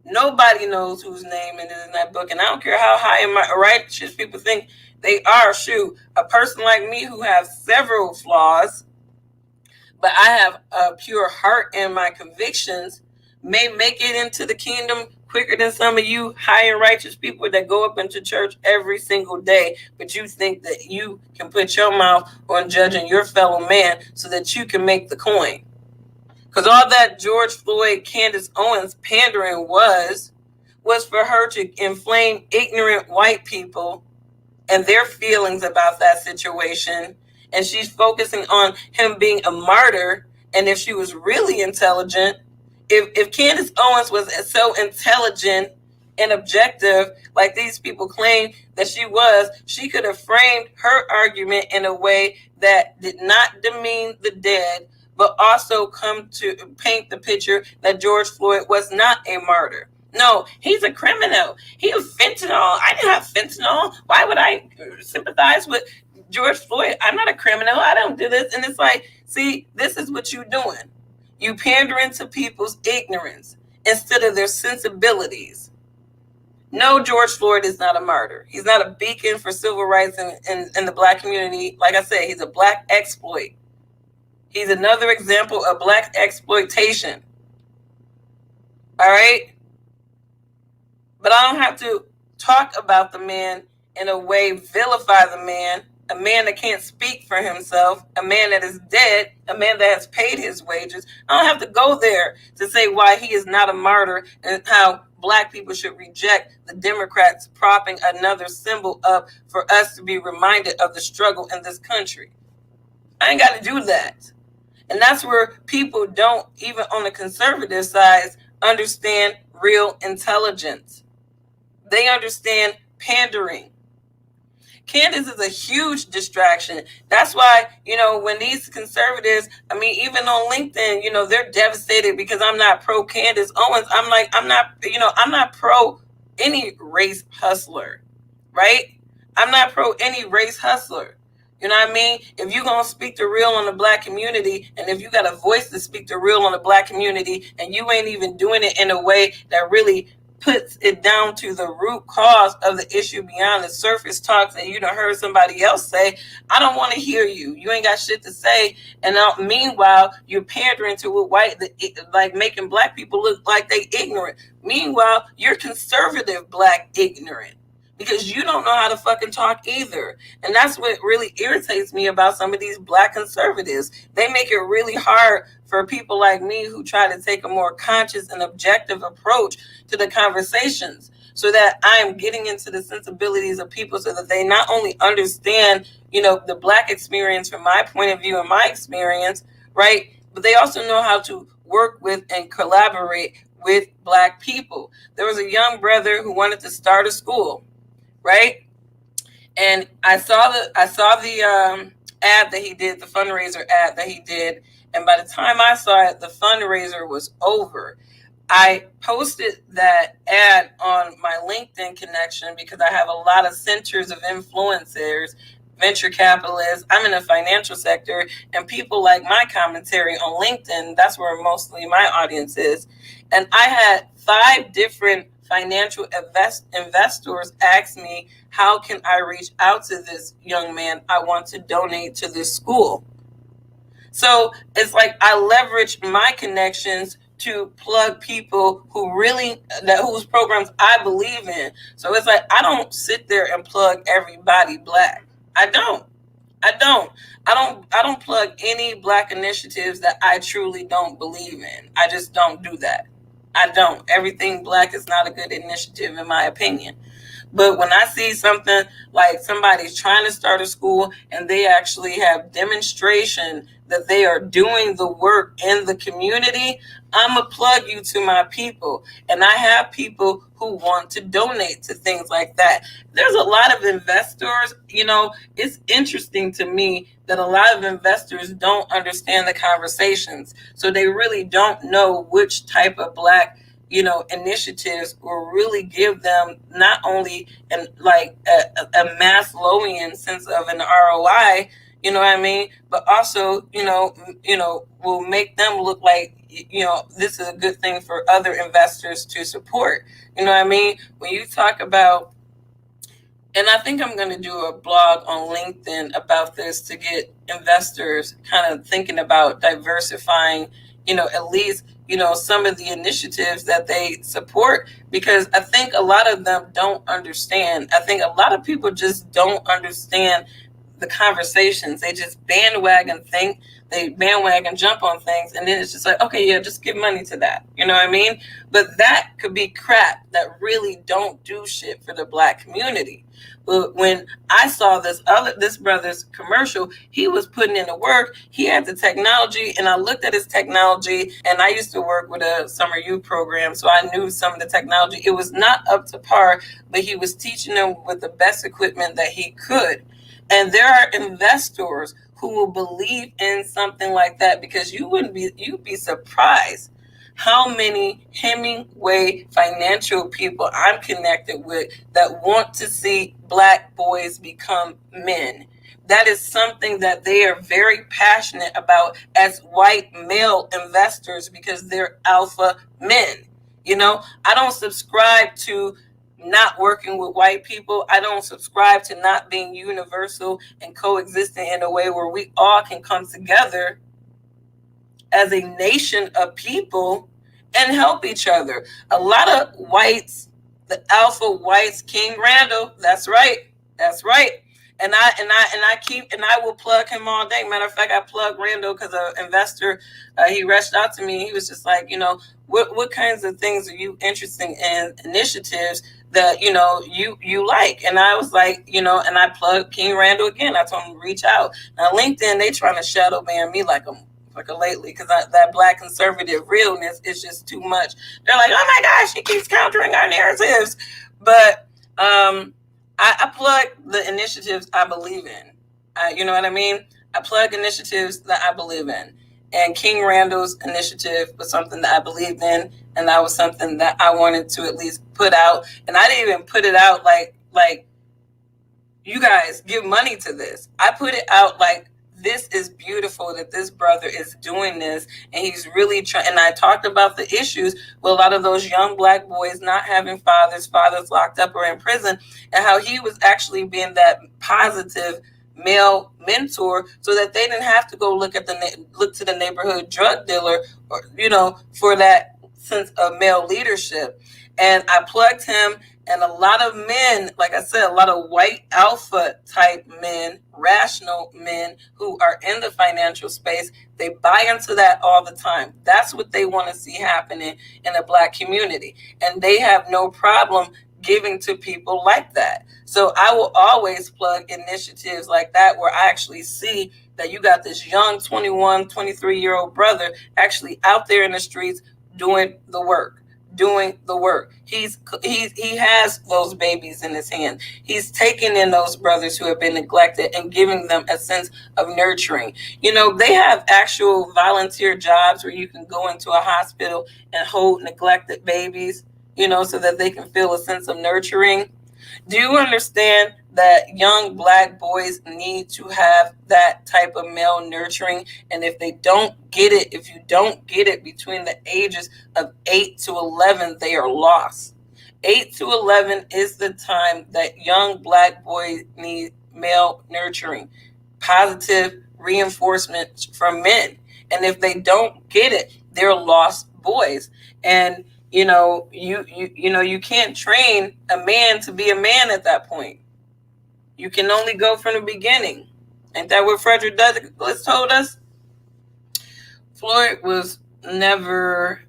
Nobody knows whose name it is in that book, and I don't care how high and righteous people think they are. Shoot, a person like me who has several flaws, but I have a pure heart and my convictions, may make it into the kingdom quicker than some of you high and righteous people that go up into church every single day, but you think that you can put your mouth on judging your fellow man so that you can make the coin. Because all that George Floyd, Candace Owens pandering was for her to inflame ignorant white people and their feelings about that situation. And she's focusing on him being a martyr. And if she was really intelligent, if Candace Owens was so intelligent and objective, like these people claim that she was, she could have framed her argument in a way that did not demean the dead, but also come to paint the picture that George Floyd was not a martyr. No, he's a criminal. He was fentanyl. I didn't have fentanyl. Why would I sympathize with George Floyd? I'm not a criminal. I don't do this. And it's like, see, this is what you're doing. You pandering to people's ignorance instead of their sensibilities. No, George Floyd is not a martyr. He's not a beacon for civil rights in the Black community. Like I said, he's a Black exploit. He's another example of Black exploitation. All right? But I don't have to talk about the man in a way, vilify the man, a man that can't speak for himself, a man that is dead, a man that has paid his wages. I don't have to go there to say why he is not a martyr and how Black people should reject the Democrats propping another symbol up for us to be reminded of the struggle in this country. I ain't got to do that. And that's where people don't, even on the conservative side, understand real intelligence. They understand pandering. Candace is a huge distraction. That's why, when these conservatives, even on LinkedIn, they're devastated because I'm not pro Candace Owens. I'm like, I'm not pro any race hustler, right? I'm not pro any race hustler. You know what I mean? If you're going to speak the real on the Black community, and if you got a voice to speak the real on the Black community, and you ain't even doing it in a way that really puts it down to the root cause of the issue beyond the surface talks that you done heard somebody else say, I don't want to hear you. You ain't got shit to say. And meanwhile, you're pandering to like making Black people look like they ignorant. Meanwhile, you're conservative Black ignorant, because you don't know how to fucking talk either. And that's what really irritates me about some of these Black conservatives. They make it really hard for people like me who try to take a more conscious and objective approach to the conversations, so that I'm getting into the sensibilities of people so that they not only understand, the Black experience from my point of view and my experience, right? But they also know how to work with and collaborate with Black people. There was a young brother who wanted to start a school, right? And I saw the ad that he did, the fundraiser ad that he did. And by the time I saw it, the fundraiser was over. I posted that ad on my LinkedIn connection because I have a lot of centers of influencers, venture capitalists. I'm in the financial sector, and people like my commentary on LinkedIn. That's where mostly my audience is. And I had 5 different financial investors ask me, how can I reach out to this young man? I want to donate to this school. So it's like I leverage my connections to plug people whose programs I believe in. So it's like, I don't sit there and plug everybody Black. I don't plug any Black initiatives that I truly don't believe in. I just don't do that. I don't. Everything Black is not a good initiative, in my opinion. But when I see something like somebody's trying to start a school and they actually have demonstration that they are doing the work in the community, I'm going to plug you to my people. And I have people who want to donate to things like that. There's a lot of investors, it's interesting to me that a lot of investors don't understand the conversations. So they really don't know which type of Black initiatives will really give them not only a Maslowian sense of an ROI, you know what I mean, but also will make them look like this is a good thing for other investors to support. You know what I mean? When you talk about, and I think I'm going to do a blog on LinkedIn about this to get investors kind of thinking about diversifying, at least, some of the initiatives that they support, because I think a lot of them don't understand. I think a lot of people just don't understand the conversations. They just bandwagon jump on things, and then it's just like, okay, yeah, just give money to that. You know what I mean? But that could be crap that really don't do shit for the Black community. But when I saw this brother's commercial, he was putting in the work. He had the technology, and I looked at his technology, and I used to work with a summer youth program, so I knew some of the technology. It was not up to par, but he was teaching them with the best equipment that he could. And there are investors who will believe in something like that, because you'd be surprised how many Hemingway financial people I'm connected with that want to see Black boys become men. That is something that they are very passionate about as white male investors, because they're alpha men. I don't subscribe to not working with white people. I don't subscribe to not being universal and coexisting in a way where we all can come together as a nation of people and help each other. A lot of whites, the alpha whites, King Randall, that's right. And I will plug him all day. Matter of fact, I plug Randall because an investor, he reached out to me. He was just like, what kinds of things are you interested in, initiatives that you like? And I was like, and I plugged King Randall again. I told him to reach out. Now LinkedIn, they trying to shadow ban me like a lately, because that Black conservative realness is just too much. They're like, oh my gosh, she keeps countering our narratives. But I plug the initiatives I believe in. You know what I mean? I plug initiatives that I believe in. And King Randall's initiative was something that I believed in, and that was something that I wanted to at least put out. And I didn't even put it out like you guys give money to this. I put it out like, this is beautiful that this brother is doing this, and he's really trying. And I talked about the issues with a lot of those young Black boys not having fathers locked up or in prison, and how he was actually being that positive male mentor, so that they didn't have to go look to the neighborhood drug dealer, or for that sense of male leadership. And I plugged him. And a lot of men, like I said, a lot of white alpha type men, rational men who are in the financial space, they buy into that all the time. That's what they want to see happening in the Black community. And they have no problem giving to people like that. So I will always plug initiatives like that, where I actually see that you got this young 21, 23-year-old brother actually out there in the streets doing the work. He has those babies in his hand. He's taking in those brothers who have been neglected and giving them a sense of nurturing. They have actual volunteer jobs where you can go into a hospital and hold neglected babies, so that they can feel a sense of nurturing. Do you understand that young Black boys need to have that type of male nurturing? And if you don't get it between the ages of 8 to 11, they are lost. 8 to 11 is the time that young Black boys need male nurturing, positive reinforcement from men. And if they don't get it, they're lost boys. And you can't train a man to be a man at that point. You can only go from the beginning. Ain't that what Frederick Douglass told us? Floyd was never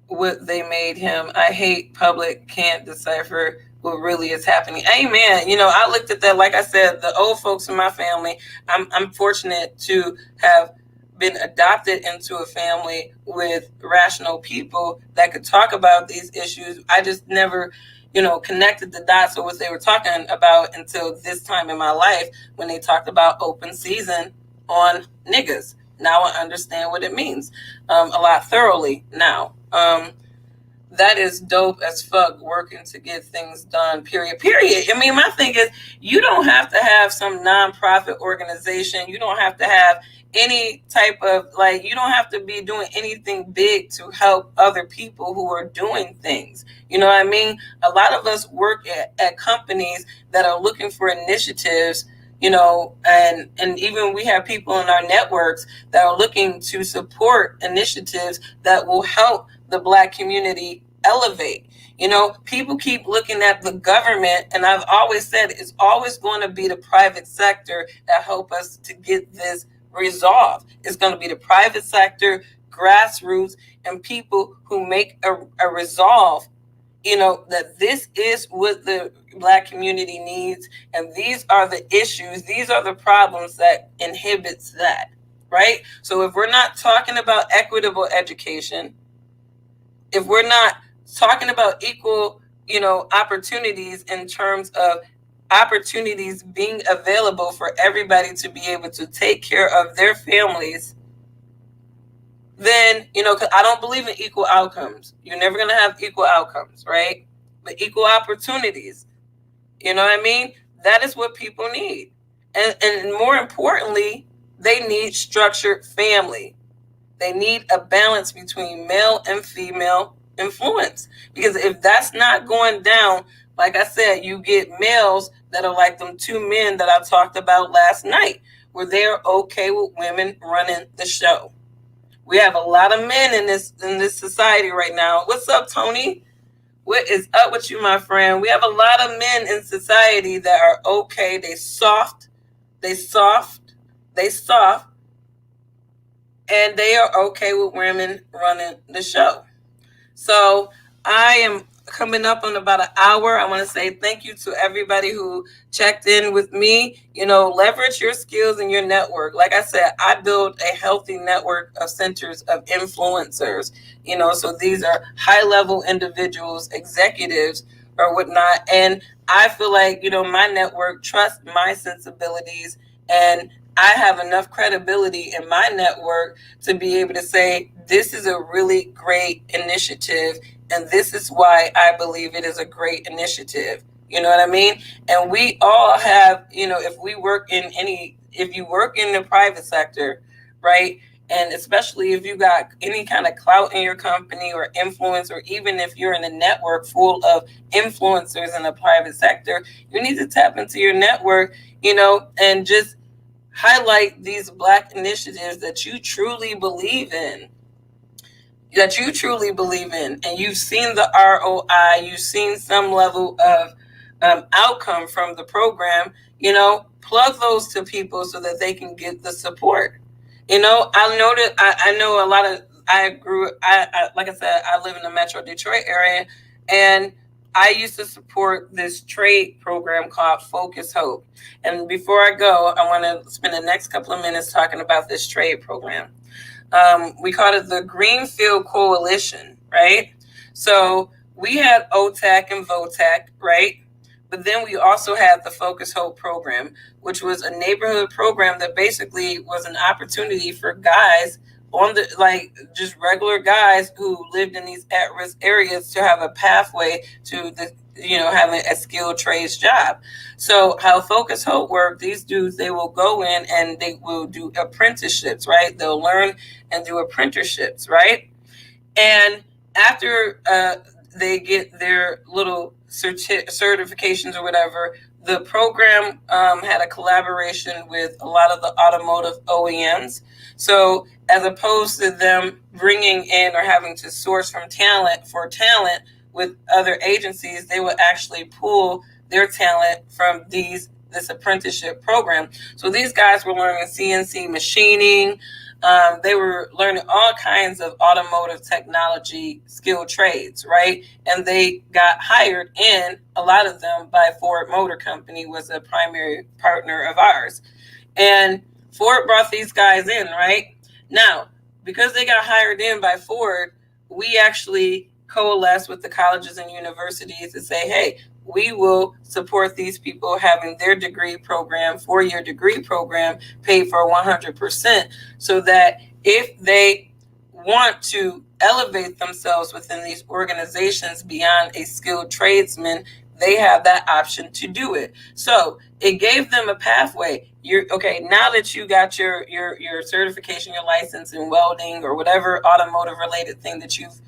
what they made him. I hate public can't decipher what really is happening. Amen. I looked at that, like I said, the old folks in my family, I'm fortunate to have been adopted into a family with rational people that could talk about these issues. I just never, connected the dots or what they were talking about until this time in my life when they talked about open season on niggas. Now I understand what it means a lot thoroughly now. That is dope as fuck, working to get things done, period. I mean, my thing is, you don't have to have some nonprofit organization. You don't have to have any type of, like, you don't have to be doing anything big to help other people who are doing things. You know what I mean? A lot of us work at companies that are looking for initiatives, and even we have people in our networks that are looking to support initiatives that will help the Black community elevate. People keep looking at the government, and I've always said it's always going to be the private sector that help us to get this resolved. It's going to be the private sector, grassroots, and people who make a resolve, that this is what the Black community needs, and these are the issues, these are the problems that inhibits that, right? So if we're not talking about equitable education, if we're not talking about equal, opportunities in terms of opportunities being available for everybody to be able to take care of their families, then, because I don't believe in equal outcomes. You're never going to have equal outcomes, right? But equal opportunities, you know what I mean? That is what people need. And more importantly, they need structured family. They need a balance between male and female influence. Because if that's not going down, like I said, you get males that are like them two men that I talked about last night, where they're okay with women running the show. We have a lot of men in this society right now. What's up, Tony? What is up with you, my friend? We have a lot of men in society that are okay. They soft, and they are okay with women running the show. So I am coming up on about an hour. I want to say thank you to everybody who checked in with me. Leverage your skills and your network. Like I said, I build a healthy network of centers of influencers. So these are high-level individuals, executives, or whatnot. And I feel like, my network trusts my sensibilities, and I have enough credibility in my network to be able to say, this is a really great initiative, and this is why I believe it is a great initiative. You know what I mean? And we all have, if you work in the private sector, right? And especially if you got any kind of clout in your company or influence, or even if you're in a network full of influencers in the private sector, you need to tap into your network, and just highlight these Black initiatives that you truly believe in. And you've seen the ROI, you've seen some level of outcome from the program, plug those to people so that they can get the support. I know that I know a lot of, like I said, I live in the Metro Detroit area, and I used to support this trade program called Focus Hope. And before I go, I want to spend the next couple of minutes talking about this trade program. We called it the Greenfield Coalition, right? So we had OTAC and VOTAC, right? But then we also had the Focus Hope program, which was a neighborhood program that basically was an opportunity for guys just regular guys who lived in these at-risk areas to have a pathway to having a skilled trades job. So how Focus Hope worked, these dudes, they will go in and they will do apprenticeships, right? They'll learn and do apprenticeships, right? And after they get their little certifications or whatever, the program had a collaboration with a lot of the automotive OEMs. So as opposed to them bringing in or having to source from talent with other agencies, they would actually pull their talent from this apprenticeship program. So these guys were learning CNC machining. They were learning all kinds of automotive technology skilled trades, right? And they got hired in, a lot of them, by Ford Motor Company, was a primary partner of ours. And Ford brought these guys in, right? Now, because they got hired in by Ford, we actually coalesce with the colleges and universities to say, hey, we will support these people having their degree program, 4-year degree program, paid for 100%, so that if they want to elevate themselves within these organizations beyond a skilled tradesman, they have that option to do it. So it gave them a pathway. You're okay now that you got your certification, your license in welding or whatever automotive related thing that you've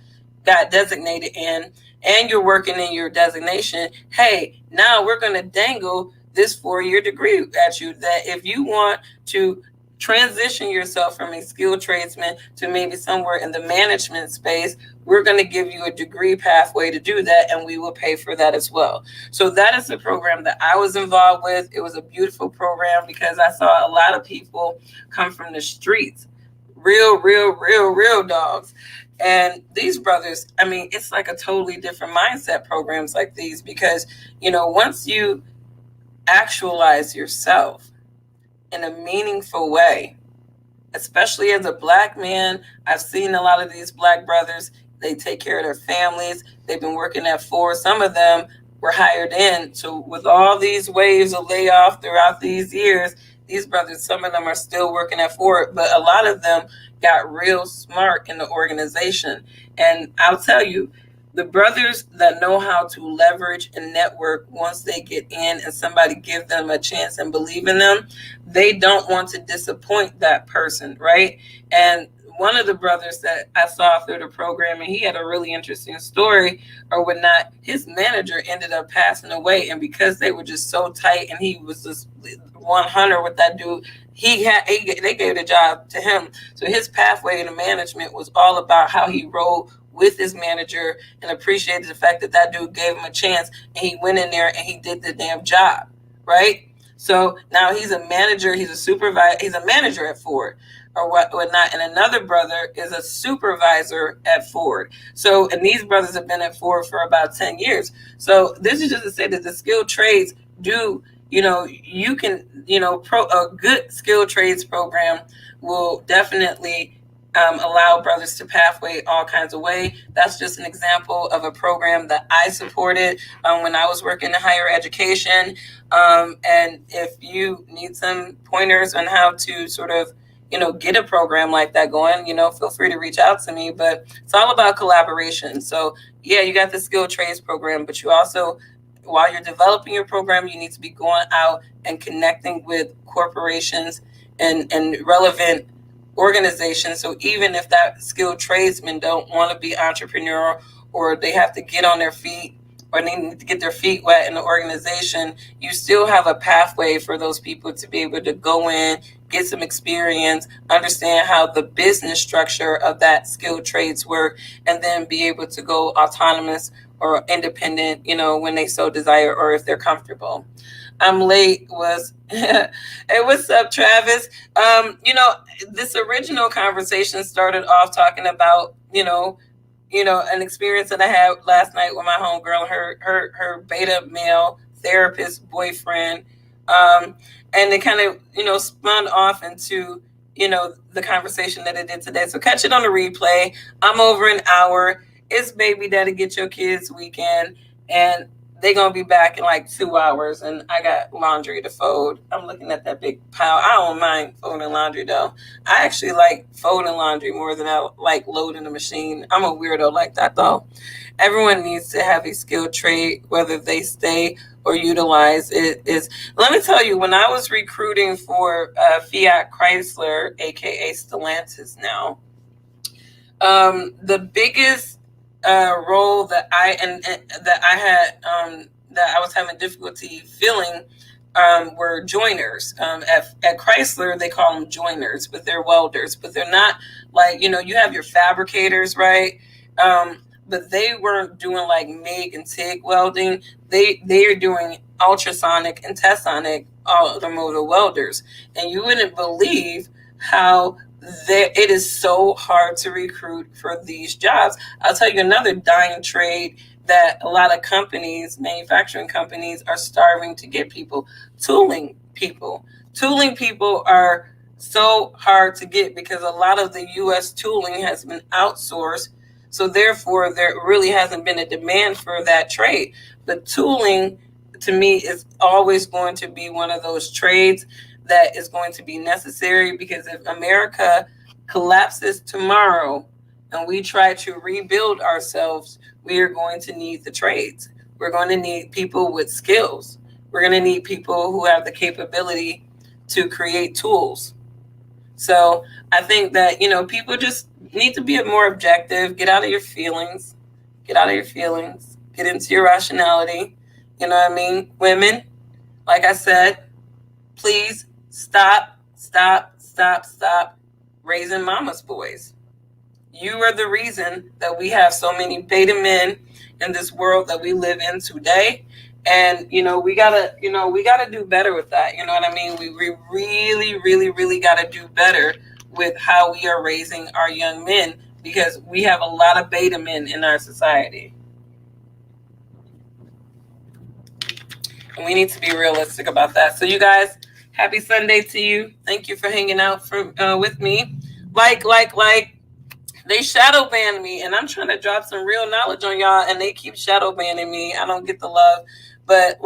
got designated in, and you're working in your designation. Hey, now we're going to dangle this 4-year degree at you, that if you want to transition yourself from a skilled tradesman to maybe somewhere in the management space, we're going to give you a degree pathway to do that, and we will pay for that as well. So that is the program that I was involved with. It was a beautiful program because I saw a lot of people come from the streets, real dogs. And these brothers, I mean, it's like a totally different mindset, programs like these, because, once you actualize yourself in a meaningful way, especially as a Black man, I've seen a lot of these Black brothers, they take care of their families. They've been working at Ford. Some of them were hired in. So with all these waves of layoff throughout these years, these brothers, some of them are still working at Ford, but a lot of them got real smart in the organization. And I'll tell you, the brothers that know how to leverage and network, once they get in and somebody give them a chance and believe in them, they don't want to disappoint that person, right? And one of the brothers that I saw through the program, and he had a really interesting story or whatnot, his manager ended up passing away. And because they were just so tight and he was just 100 with that dude, they gave the job to him. So his pathway into management was all about how he rolled with his manager and appreciated the fact that that dude gave him a chance, and he went in there and he did the damn job, right? So now he's a manager, he's a supervisor, he's a manager at Ford or whatnot, and another brother is a supervisor at Ford. So, and these brothers have been at Ford for about 10 years. So this is just to say that the skilled trades do, you can, a good skilled trades program will definitely allow brothers to pathway all kinds of way. That's just an example of a program that I supported when I was working in higher education. And if you need some pointers on how to sort of, get a program like that going, feel free to reach out to me. But it's all about collaboration. So yeah, you got the skilled trades program, but you also, while you're developing your program, you need to be going out and connecting with corporations and relevant organizations. So even if that skilled tradesman don't want to be entrepreneurial, or they have to get on their feet, or they need to get their feet wet in the organization, you still have a pathway for those people to be able to go in, get some experience, understand how the business structure of that skilled trades work, and then be able to go autonomous or independent, when they so desire, or if they're comfortable. I'm late was hey, what's up, Travis? This original conversation started off talking about, an experience that I had last night with my homegirl, her beta male therapist boyfriend. And it kind of, spun off into, the conversation that it did today. So catch it on the replay. I'm over an hour. It's Baby Daddy Get Your Kids weekend. And they're going to be back in like 2 hours, and I got laundry to fold. I'm looking at that big pile. I don't mind folding laundry, though. I actually like folding laundry more than I like loading the machine. I'm a weirdo like that, though. Everyone needs to have a skilled trade, whether they stay or utilize it. Let me tell you, when I was recruiting for Fiat Chrysler, aka Stellantis now, the biggest role that I had that I was having difficulty filling were joiners. At Chrysler, they call them joiners, but they're welders. But they're not like, you have your fabricators, right? But they weren't doing like MIG and TIG welding. They are doing ultrasonic and tesonic automotive welders. And you wouldn't believe how it is so hard to recruit for these jobs. I'll tell you another dying trade that a lot of companies, manufacturing companies, are starving to get people. Tooling people. Tooling people are so hard to get because a lot of the U.S. tooling has been outsourced. So therefore, there really hasn't been a demand for that trade. But tooling, to me, is always going to be one of those trades that is going to be necessary, because if America collapses tomorrow and we try to rebuild ourselves, we are going to need the trades. We're going to need people with skills. We're going to need people who have the capability to create tools. So I think that, people just need to be more objective, get out of your feelings, get out of your feelings, get into your rationality. You know what I mean? Women, like I said, please stop raising mama's boys. You are the reason that we have so many beta men in this world that we live in today. And we gotta do better with that. You know what I mean? We really, really, really gotta do better with how we are raising our young men, because we have a lot of beta men in our society. And we need to be realistic about that. So you guys, happy Sunday to you. Thank you for hanging out with me. Like, they shadow ban me, and I'm trying to drop some real knowledge on y'all, and they keep shadow banning me. I don't get the love. But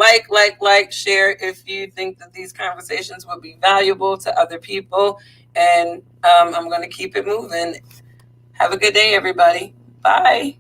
share if you think that these conversations would be valuable to other people. And I'm going to keep it moving. Have a good day, everybody. Bye.